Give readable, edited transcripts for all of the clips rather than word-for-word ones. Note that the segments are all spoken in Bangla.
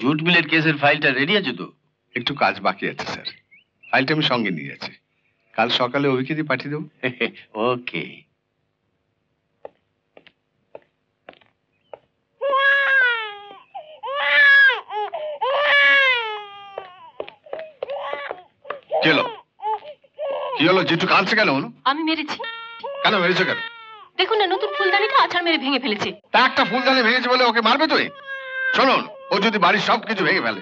জুট মিলের কেসের ফাইলটা রেডি আছে তো? একটু কাজ বাকি আছে স্যার, ফাইলটা আমি সঙ্গে নিয়ে যাচ্ছি, কাল সকালে অভিকে দিয়ে পাঠিয়ে দেবো। ওকে। কি হলো জিটু কাঁদছে কেন? আমি মেরেছি। কেন মেরেছো কেন? দেখুন না, নতুন ফুলদানিটা আছাড় মেরে ভেঙে ফেলেছে। তা একটা ফুলদানি ভেঙেছে বলে ওকে মারবে তুই? শুনুন, ও যদি বাড়ির সবকিছু ভেঙে ফেলে,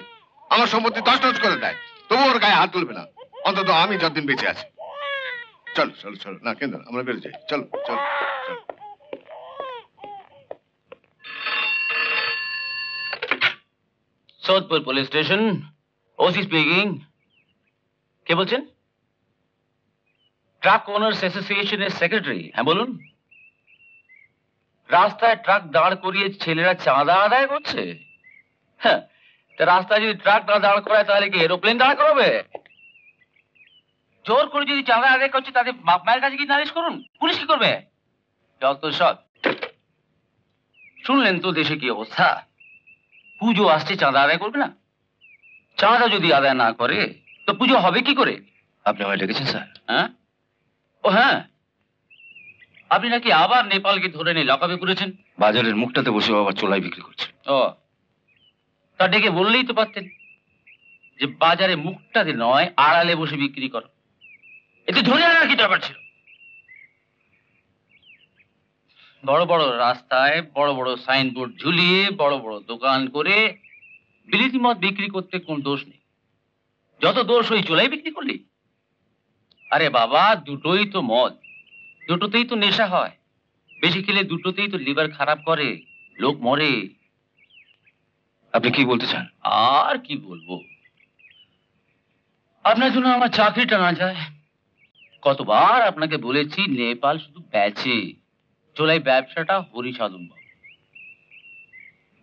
আমার সম্পত্তি তছনছ করে দেয়, তবু ওর গায়ে হাত তুলবে না, অন্তত আমি যতদিন বেঁচে আছি। চলো চলো চলো, না কেন আমরা বেরো যাই, চলো চলো চলো। Sodepur police station, OC speaking. কে বলছেন? ট্রাক ওনার্স অ্যাসোসিয়েশনের সেক্রেটারি। হ্যাঁ বলুন। রাস্তায় ট্রাক দাঁড় করিয়ে ছেলেরা চাঁদা আদায় করছে? হ্যাঁ, তা রাস্তায় যদি ট্রাক না দাঁড় করায় তাহলে কি এরোপ্লেন দাঁড় করাবে? জোর করে যদি চাঁদা আদায় করছে তাদের বাপ মায়ের কাছে কি নালিশ করুন, পুলিশ কি করবে? যত সব। শুনলেন তো দেশে কি অবস্থা। পুজো আসছে, চাঁদা আদায় করবে না? চাঁদা যদি আদায় না করে তো পুজো হবে কি করে? আপনি আমায় ডেকেছেন স্যার? হ্যাঁ, ও হ্যাঁ, আপনি নাকি আবার নেপালকে ধরে নিয়ে লকআপে পুরেছেন। বাজারের মুখটাতে বসে আবার চোলাই বিক্রি করছে। ও, তা ডেকে বললেই তো পারতেন যে বাজারে মুখটাতে নয় আড়ালে বসে বিক্রি করো, এতে ধরে আনার কি ব্যাপার ছিল? বড় বড় রাস্তায় বড় বড় সাইনবোর্ড ঝুলিয়ে বড় বড় দোকান করে বিলিতি মদ বিক্রি করতে কোন দোষ নেই, যত দোষ ওই চোলাই বিক্রি করলি। আরে বাবা, দুটোই তো মদ, দুটোতেই তো নেশা হয়, বেশি খেলে দুটোতেই তো লিভার খারাপ করে, লোক মরে। আপনি কি বলতে চান? আর কি বলবো, আপনার জন্য আমার চাকরিটা না যায়। কতবার আপনাকে বলেছি নেপাল শুধু বেচে, চোলাই ব্যবসাটা হরিসাধন বাবু,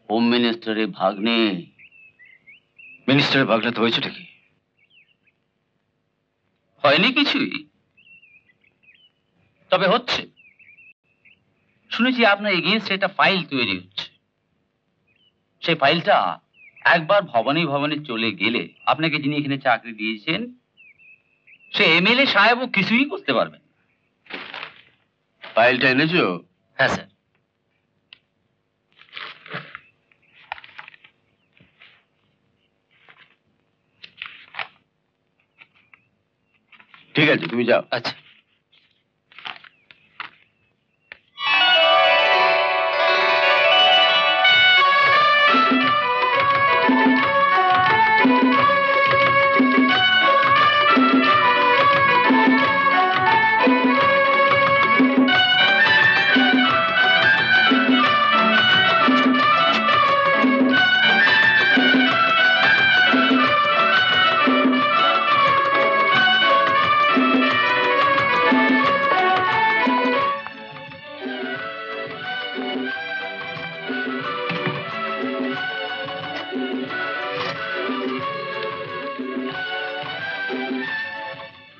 হোম মিনিস্টারের ভাগ্নে। মিনিস্টারের ভাগনা তো হয়েছেটা কি? হয়নি কিছুই, তবে হচ্ছে। শুনেছি আপনার এগেইনস্টে একটা ফাইল তৈরি হচ্ছে। সেই ফাইলটা একবার ভবানী ভবনে চলে গেলে আপনাকে যিনি এখানে চাকরি দিয়েছেন সে এমএলএ সাহেবও কিছুই করতে পারবেন। ফাইলটা এনেছো? হ্যাঁ স্যার। ঠিক আছে, তুমি যাও। আচ্ছা।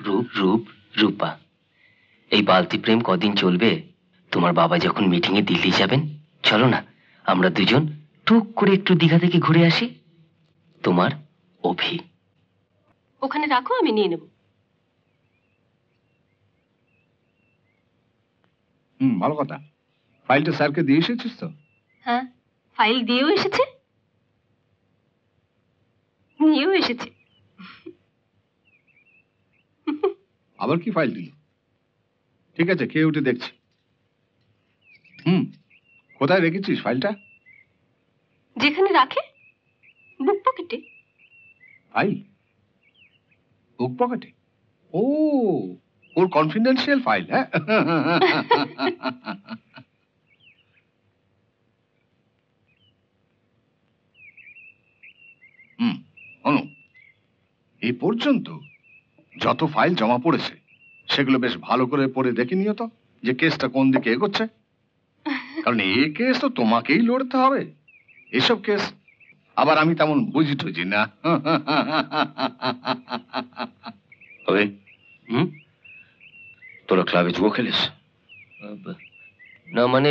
রূপ রূপ রূপা, এই বালতি প্রেম কদিন চলবে? তোমার বাবা যখন মিটিং এ দিল্লি যাবেন, চলো না আমরা দুজন টুক করে একটু দীঘা থেকে ঘুরে আসি। তোমার অভি। ওখানে রাখো, আমি নিয়ে নেব। ভালো কথা। ফাইলটা স্যারকে দিয়ে এসেছিস তো? হ্যাঁ, ফাইল দিয়েও এসেছে, নিয়েও এসেছে। আবার কি ফাইল দিল? ঠিক আছে, কে উঠে দেখছি। কোথায় রেখেছিস ফাইলটা? যেখানে রাখে, বুক পকেটে। ফাইল বুক পকেটে? ও, ওর কনফিডেন্সিয়াল ফাইল। হ্যাঁ, অনু, এই পর্যন্ত যত ফাইল জমা পড়েছে সেগুলো বেশ ভালো করে পড়ে দেখে নিও তো যে কেসটা কোন দিকে এগোচ্ছে, কারণ এই কেস তো তোমাকেই লড়তে হবে। এসব কেস আবার আমি তেমন বুঝি টুঝি না। তবে তোরা ক্লাবে জুয়ো খেলিস? না মানে,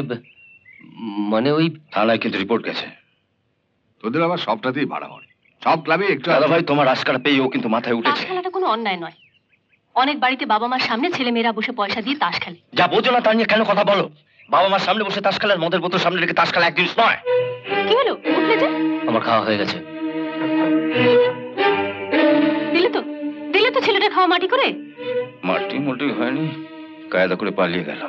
মানে ওই থানায় কিন্তু রিপোর্ট গেছে, তোদের আবার সবটাতেই বাড়াবাড়ি। সব ক্লাবে একটু দাদা ভাই তোমার আজকারা পেয়ে ও কিন্তু মাথায় তাস উঠেছে। খেলাটা কোনো অন্যায় নয়। অনেক বাড়িতে বাবা মার সামনে ছেলে মেয়েরা বসে পয়সা দিয়ে তাস খেলে। যা বোঝো না তা নিয়ে কেন কথা বলো? বাবা মার সামনে বসে তাস খেলার মদের বোতল সামনে রেখে তাস খেলা এক জিনিস নয়। কি হলো, উঠলে যে? আমার খাওয়া হয়ে গেছে। দিলে তো ছেলেটা খাওয়া মাটি করে। মাটি মোটি হয়নি, কায়দা করে পালিয়ে গেল।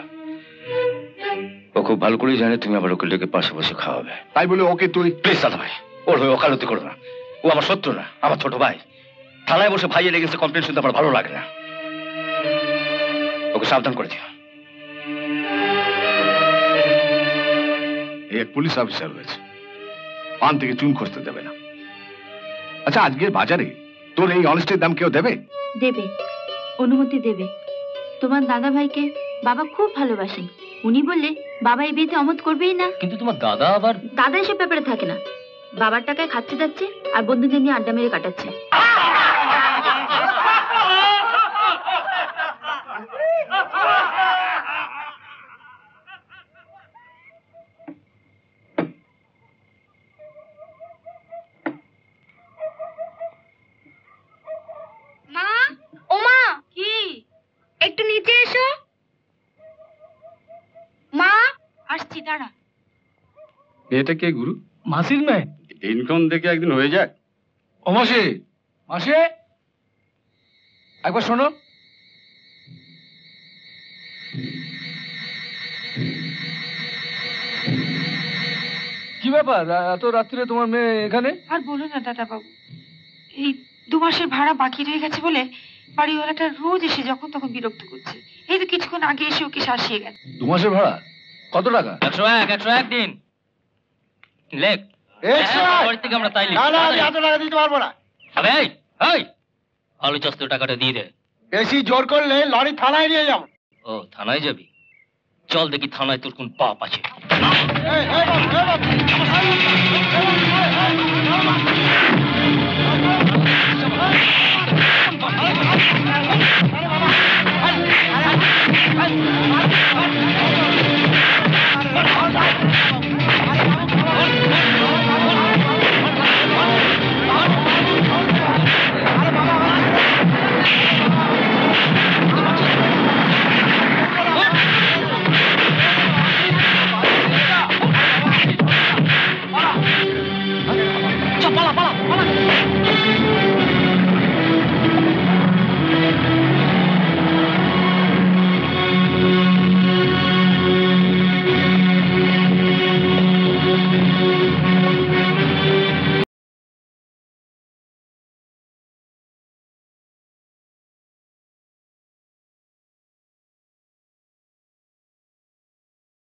ও খুব ভালো করেই জানে তুমি আবার ওকে ডেকে পাশে বসে খাওয়াবে। তাই বলে ওকে তুই প্লিজ দাদা ভাই, ওর হয়ে ওকালতি করো না। ও আমার শত্রু না, আমার ছোট ভাই। থানায় বসে ভাইয়ের এগেন্সে কমপ্লেন শুনতে আমার ভালো লাগে না। ওকে সাবধান করে দিও। এই এক পুলিশ অফিসার হয়েছে, পান থেকে চুন খসতে দেবে না। আচ্ছা, আজকের বাজারে তোর এই অনেস্টের দাম কেউ দেবে? দেবে, অনুমতি দেবে। তোমার দাদা ভাইকে বাবা খুব ভালোবাসেন। উনি বললে বাবা এই বিয়েতে অমত করবেই না। কিন্তু তোমার দাদা আবার... দাদা এসব ব্যাপারে থাকে না। বাবার টাকায় খাচ্ছে যাচ্ছে আর বন্ধুদের নিয়ে আড্ডা মেরে কাটাচ্ছে। মা, ও মা, কি? একটু নিচে এসো। মা, আসছি, দাঁড়া। এটা কে গুরু? মাসির মেয়ে। দিনক্ষণ দেখে একদিন হয়ে যায়। ও মাসি, মাসি একবার শোনো। কি ব্যাপার, এত রাত্রিরে তোমার মেয়ে এখানে? আর বলো না দাদা বাবু, এই 2 মাসের ভাড়া বাকি রয়ে গেছে বলে বাড়িওয়ালাটা রোজ এসে যখন তখন বিরক্ত করছে। এই তো কিছুক্ষণ আগে এসে ওকে শাসিয়ে গেছে। 2 মাসের ভাড়া কত টাকা? 101 দিন লেখ। বাড়ি থেকে আমরা তাই লিখি। এত টাকা দিতে পারবো না। আবে এই, এই, আলু চাস্ত টাকাটা দিয়ে দে। বেশি জোর করলে লরি থানায় নিয়ে যাবো। ও, থানায় যাবি? চল দেখি থানায় তোর কোন পাপ আছে। চল, পালা, পালা, পালা।